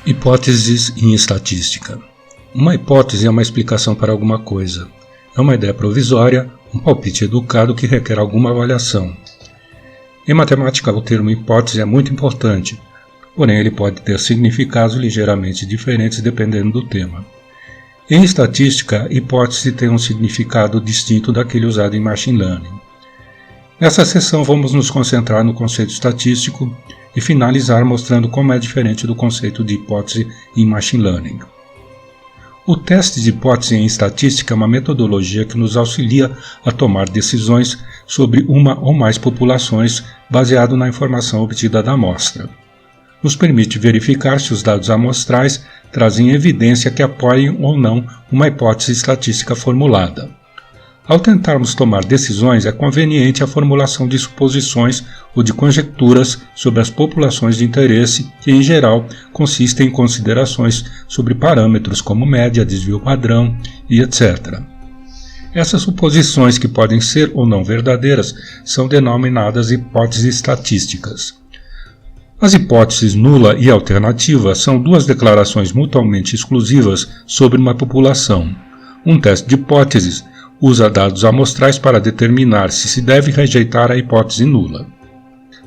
Hipóteses em estatística. Uma hipótese é uma explicação para alguma coisa. É uma ideia provisória, um palpite educado que requer alguma avaliação. Em matemática, o termo hipótese é muito importante, porém ele pode ter significados ligeiramente diferentes dependendo do tema. Em estatística, hipótese tem um significado distinto daquele usado em machine learning. Nessa sessão vamos nos concentrar no conceito estatístico e finalizar mostrando como é diferente do conceito de hipótese em machine learning. O teste de hipótese em estatística é uma metodologia que nos auxilia a tomar decisões sobre uma ou mais populações baseado na informação obtida da amostra. Nos permite verificar se os dados amostrais trazem evidência que apoiem ou não uma hipótese estatística formulada. Ao tentarmos tomar decisões, é conveniente a formulação de suposições ou de conjecturas sobre as populações de interesse, que, em geral, consistem em considerações sobre parâmetros como média, desvio padrão e etc. Essas suposições, que podem ser ou não verdadeiras, são denominadas hipóteses estatísticas. As hipóteses nula e alternativa são duas declarações mutuamente exclusivas sobre uma população. Um teste de hipóteses usa dados amostrais para determinar se deve rejeitar a hipótese nula.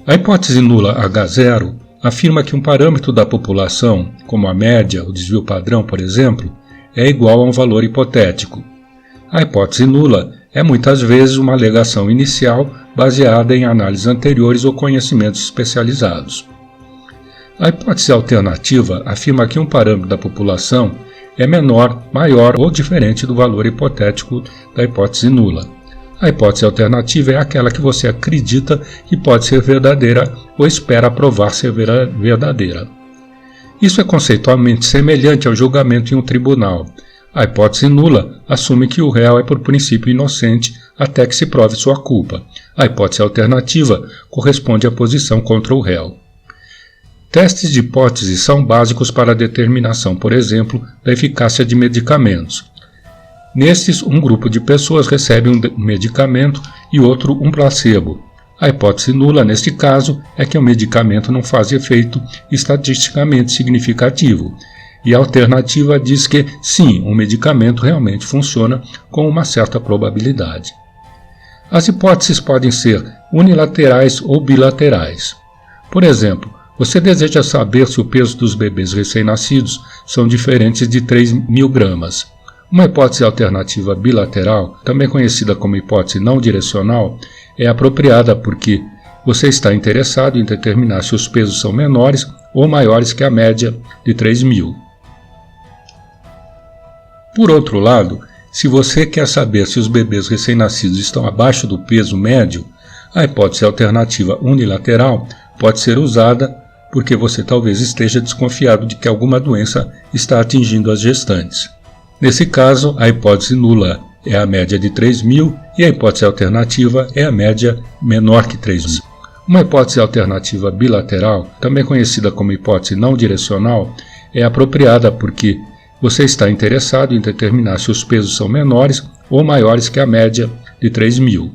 A hipótese nula H0 afirma que um parâmetro da população, como a média, o desvio padrão, por exemplo, é igual a um valor hipotético. A hipótese nula é muitas vezes uma alegação inicial baseada em análises anteriores ou conhecimentos especializados. A hipótese alternativa afirma que um parâmetro da população é menor, maior ou diferente do valor hipotético da hipótese nula. A hipótese alternativa é aquela que você acredita que pode ser verdadeira ou espera provar ser verdadeira. Isso é conceitualmente semelhante ao julgamento em um tribunal. A hipótese nula assume que o réu é por princípio inocente até que se prove sua culpa. A hipótese alternativa corresponde à posição contra o réu. Testes de hipótese são básicos para a determinação, por exemplo, da eficácia de medicamentos. Nestes, um grupo de pessoas recebe um medicamento e outro um placebo. A hipótese nula, neste caso, é que o medicamento não faz efeito estatisticamente significativo, e a alternativa diz que, sim, um medicamento realmente funciona com uma certa probabilidade. As hipóteses podem ser unilaterais ou bilaterais. Por exemplo, você deseja saber se o peso dos bebês recém-nascidos são diferentes de 3.000 gramas. Uma hipótese alternativa bilateral, também conhecida como hipótese não direcional, é apropriada porque você está interessado em determinar se os pesos são menores ou maiores que a média de 3.000. Por outro lado, se você quer saber se os bebês recém-nascidos estão abaixo do peso médio, a hipótese alternativa unilateral pode ser usada porque você talvez esteja desconfiado de que alguma doença está atingindo as gestantes. Nesse caso, a hipótese nula é a média de 3.000 e a hipótese alternativa é a média menor que 3.000. Uma hipótese alternativa bilateral, também conhecida como hipótese não direcional, é apropriada porque você está interessado em determinar se os pesos são menores ou maiores que a média de 3.000.